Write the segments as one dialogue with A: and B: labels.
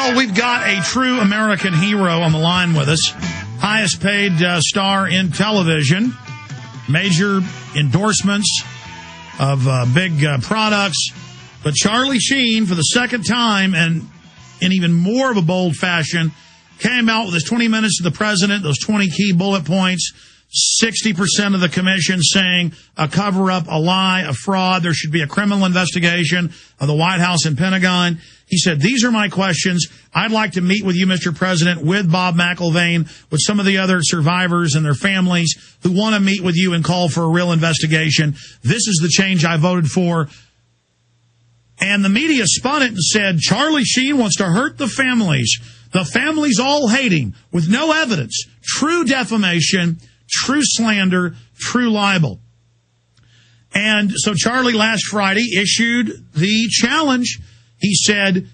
A: Well, we've got a true American hero on the line with us. Highest paid star in television. Major endorsements of big products. But Charlie Sheen, for the second time, and in even more of a bold fashion, came out with his 20 minutes to the president, those 20 key bullet points, 60% of the commission saying a cover-up, a lie, a fraud. There should be a criminal investigation of the White House and Pentagon. He said, these are my questions. I'd like to meet with you, Mr. President, with Bob McIlvaine, with some of the other survivors and their families who want to meet with you and call for a real investigation. This is the change I voted for. And the media spun it and said, Charlie Sheen wants to hurt the families. The families all hate him with no evidence. True defamation, true slander, true libel. And so Charlie last Friday issued the challenge. He said,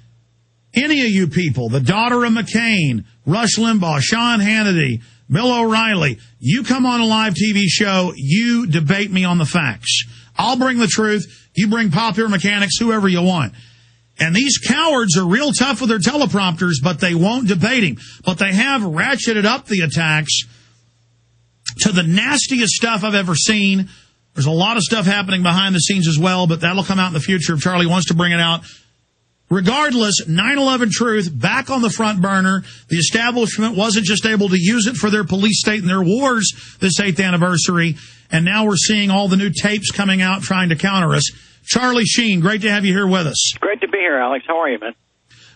A: any of you people, the daughter of McCain, Rush Limbaugh, Sean Hannity, Bill O'Reilly, you come on a live TV show, you debate me on the facts. I'll bring the truth. You bring popular mechanics, whoever you want. And these cowards are real tough with their teleprompters, but they won't debate him. But they have ratcheted up the attacks to the nastiest stuff I've ever seen. There's a lot of stuff happening behind the scenes as well, but that'll come out in the future if Charlie wants to bring it out. Regardless, 9/11 truth back on the front burner. The establishment wasn't just able to use it for their police state and their wars this 8th anniversary. And now we're seeing all the new tapes coming out trying to counter us. Charlie Sheen, great to have you here with us.
B: Great to be here, Alex. How are you, man?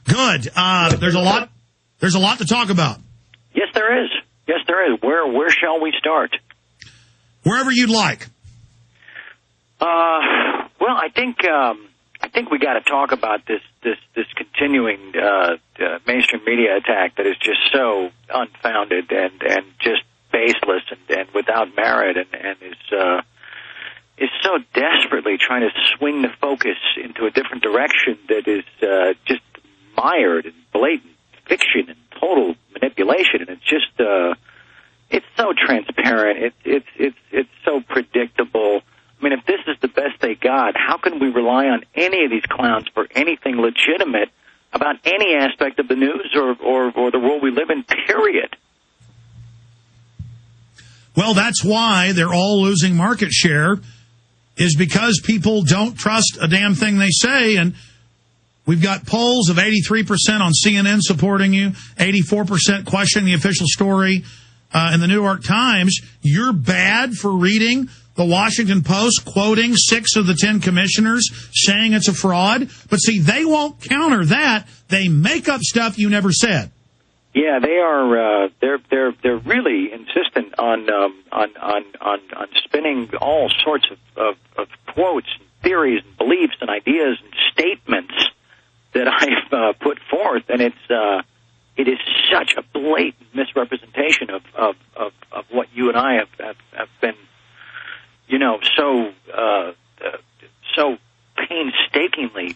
A: Good. There's a lot to talk about.
B: Yes, there is. Yes, there is. Where shall we start?
A: Wherever you'd like.
B: Well, I think we got to talk about this continuing mainstream media attack that is just so unfounded and just baseless and without merit and is so desperately trying to swing the focus into a different direction that is just mired in blatant fiction and total manipulation. And it's just it's so transparent. It's so predictable. I mean, if this is the best they got, how can we rely on any of these clowns for anything legitimate about any aspect of the news or the world we live in, period?
A: Well, that's why they're all losing market share, is because people don't trust a damn thing they say. And we've got polls of 83% on CNN supporting you, 84% questioning the official story in the New York Times. You're bad for reading the Washington Post quoting 6 of the 10 commissioners saying it's a fraud. But see, they won't counter that. They make up stuff you never said.
B: Yeah, they are. They're really insistent on spinning all sorts of quotes and theories and beliefs and ideas and statements that I've put forth, and it is such a blatant misrepresentation of what you and I have been, so painstakingly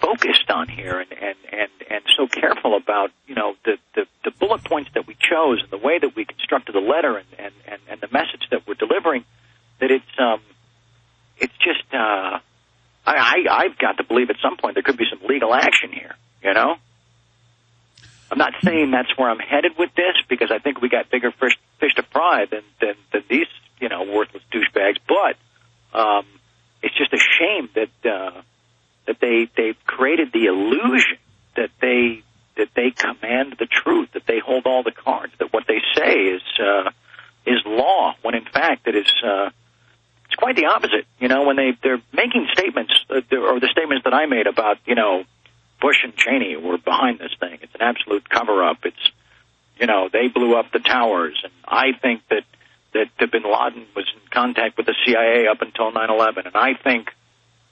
B: focused on here and so careful about, the bullet points that we chose and the way that we constructed the letter and the message that we're delivering, that it's just, I've got to believe at some point there could be some legal action here, I'm not saying that's where I'm headed with this, because I think we got bigger fish to fry than these, worthless douchebags, but it's just a shame that they've created the illusion that they command the truth, that they hold all the cards, that what they say is law, when in fact it's quite the opposite. When they're making statements, or the statements that I made about, Bush and Cheney were behind this thing. It's an absolute cover-up. It's, they blew up the towers, and I think that Bin Laden was in contact with the CIA up until 9/11, and I think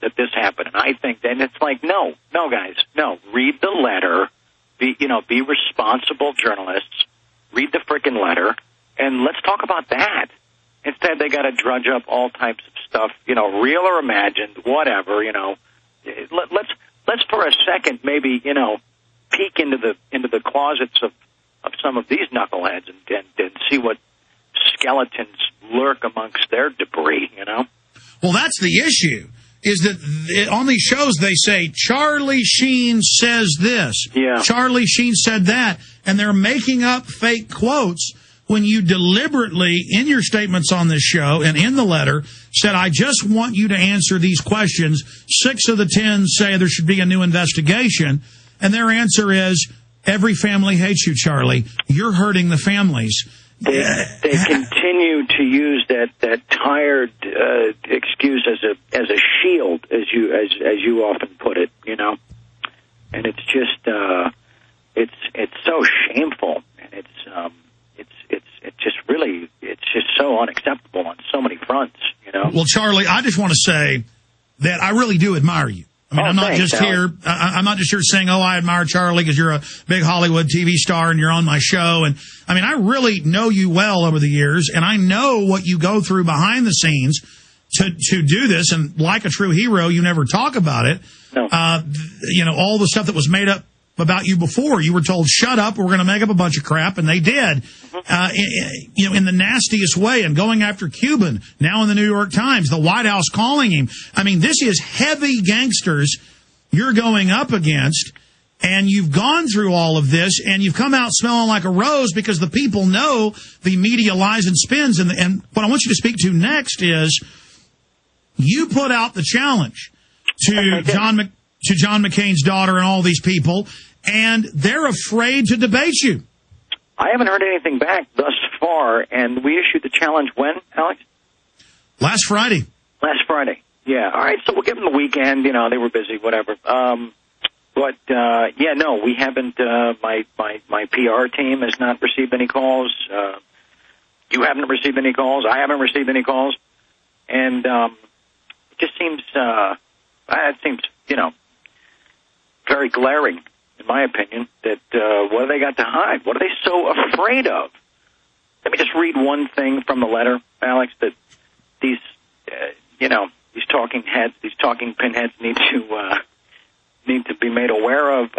B: that this happened, and I think, and it's like, no, guys, no. Read the letter, be responsible journalists. Read the frickin' letter, and let's talk about that. Instead, they got to drudge up all types of stuff, real or imagined, whatever. Let's for a second maybe peek into the closets of some of these knuckleheads and see what skeletons lurk amongst their debris.
A: Well, that's the issue. is that on these shows they say, Charlie Sheen says this.
B: Yeah.
A: Charlie Sheen said that. And they're making up fake quotes when you deliberately, in your statements on this show and in the letter, said, I just want you to answer these questions. 6 of the 10 say there should be a new investigation. And their answer is, every family hates you, Charlie. You're hurting the families.
B: They continue to use that tired excuse as a shield, as you often put it, you know, and it's just it's so shameful, and it's just so unacceptable on so many fronts, you know.
A: Well, Charlie, I just want to say that I really do admire you. I mean, I'm not just here saying, oh, I admire Charlie because you're a big Hollywood TV star and you're on my show. And I mean, I really know you well over the years, and I know what you go through behind the scenes to do this. And like a true hero, you never talk about it.
B: No.
A: You know, all the stuff that was made up about you before. You were told, shut up, we're going to make up a bunch of crap, and they did. Mm-hmm. In the nastiest way, and going after Cuban, now in the New York Times, the White House calling him. I mean, this is heavy gangsters you're going up against, and you've gone through all of this, and you've come out smelling like a rose because the people know the media lies and spins. And what I want you to speak to next is, you put out the challenge to John McCain's daughter and all these people, and they're afraid to debate you.
B: I haven't heard anything back thus far, and we issued the challenge when, Alex?
A: Last Friday.
B: Last Friday, yeah. All right, so we'll give them the weekend. You know, they were busy, whatever. No, we haven't. My PR team has not received any calls. You haven't received any calls. I haven't received any calls. And it just seems, you know, very glaring, in my opinion, that what have they got to hide? What are they so afraid of? Let me just read one thing from the letter, Alex, that these, these talking heads, these talking pinheads need to be made aware of.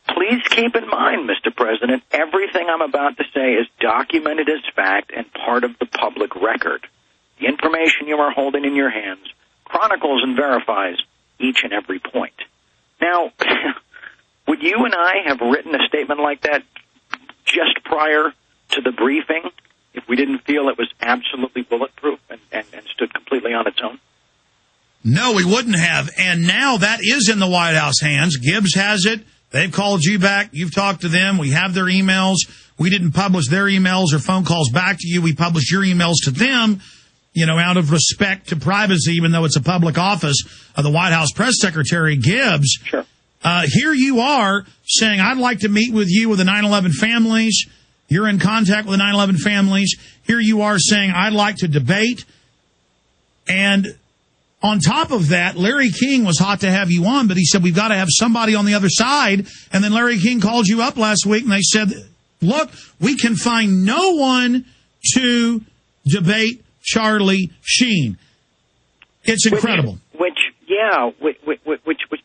B: Please keep in mind, Mr. President, everything I'm about to say is documented as fact and part of the public record. The information you are holding in your hands chronicles and verifies each and every point. Now, would you and I have written a statement like that just prior to the briefing if we didn't feel it was absolutely bulletproof and stood completely on its own?
A: No, we wouldn't have. And now that is in the White House hands. Gibbs has it. They've called you back. You've talked to them. We have their emails. We didn't publish their emails or phone calls back to you. We published your emails to them, you know, out of respect to privacy, even though it's a public office of the White House press secretary, Gibbs.
B: Sure.
A: Here you are saying, I'd like to meet with you with the 9/11 families. You're in contact with the 9/11 families. Here you are saying, I'd like to debate. And on top of that, Larry King was hot to have you on, but he said, we've got to have somebody on the other side. And then Larry King called you up last week, and they said, look, we can find no one to debate Charlie Sheen. It's incredible.
B: Which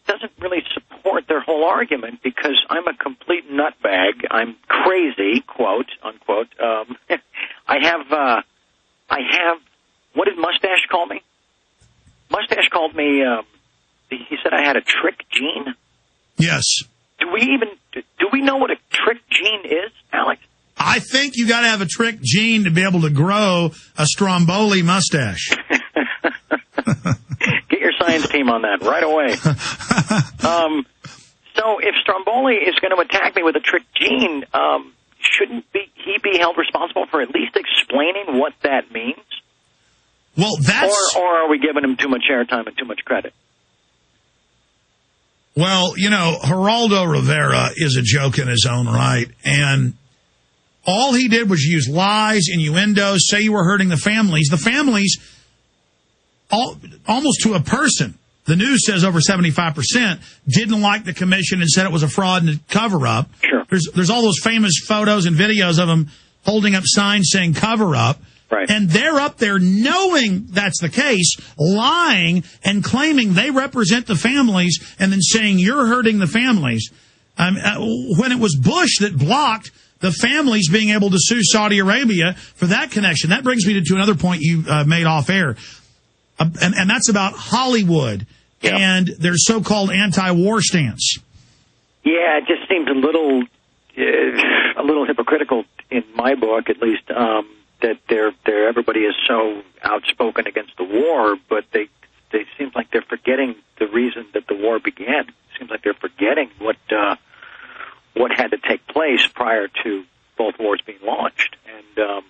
B: doesn't really support their whole argument, because I'm a complete nutbag. I'm crazy, quote unquote. I have. What did Mustache call me? Mustache called me. He said I had a trick gene.
A: Yes.
B: Do we know what a trick gene is, Alex?
A: I think you got to have a trick gene to be able to grow a Stromboli mustache.
B: Get your science team on that right away. So if Stromboli is going to attack me with a trick gene, shouldn't he be held responsible for at least explaining what that means?
A: Well, that's...
B: Or are we giving him too much airtime and too much credit?
A: Well, you know, Geraldo Rivera is a joke in his own right, and all he did was use lies, innuendos, say you were hurting the families. The families, almost to a person, the news says over 75%, didn't like the commission and said it was a fraud and a cover-up.
B: Sure.
A: There's all those famous photos and videos of them holding up signs saying cover-up.
B: Right.
A: And they're up there knowing that's the case, lying and claiming they represent the families and then saying you're hurting the families. When it was Bush that blocked the families being able to sue Saudi Arabia for that connection. That brings me to another point you made off air. and that's about Hollywood and their so-called anti-war stance.
B: Yeah, it just seems a little hypocritical in my book, at least, that everybody is so outspoken against the war, but they seem like they're forgetting the reason that the war began. It seems like they're forgetting what had to take place prior to both wars being launched. And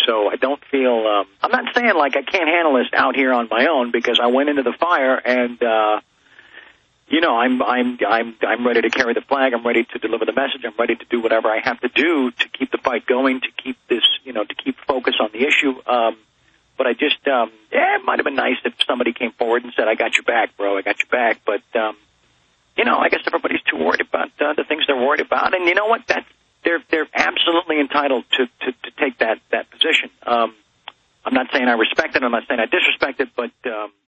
B: so I don't feel I'm not saying like I can't handle this out here on my own, because I went into the fire and I'm ready to carry the flag. I'm ready to deliver the message. I'm ready to do whatever I have to do to keep the fight going, to keep this, to keep focus on the issue. But I just, it might have been nice if somebody came forward and said, "I got your back, bro. I got your back." But, I guess everybody's too worried about the things they're worried about. And you know what? They're absolutely entitled to take that position. I'm not saying I respect it. I'm not saying I disrespect it, but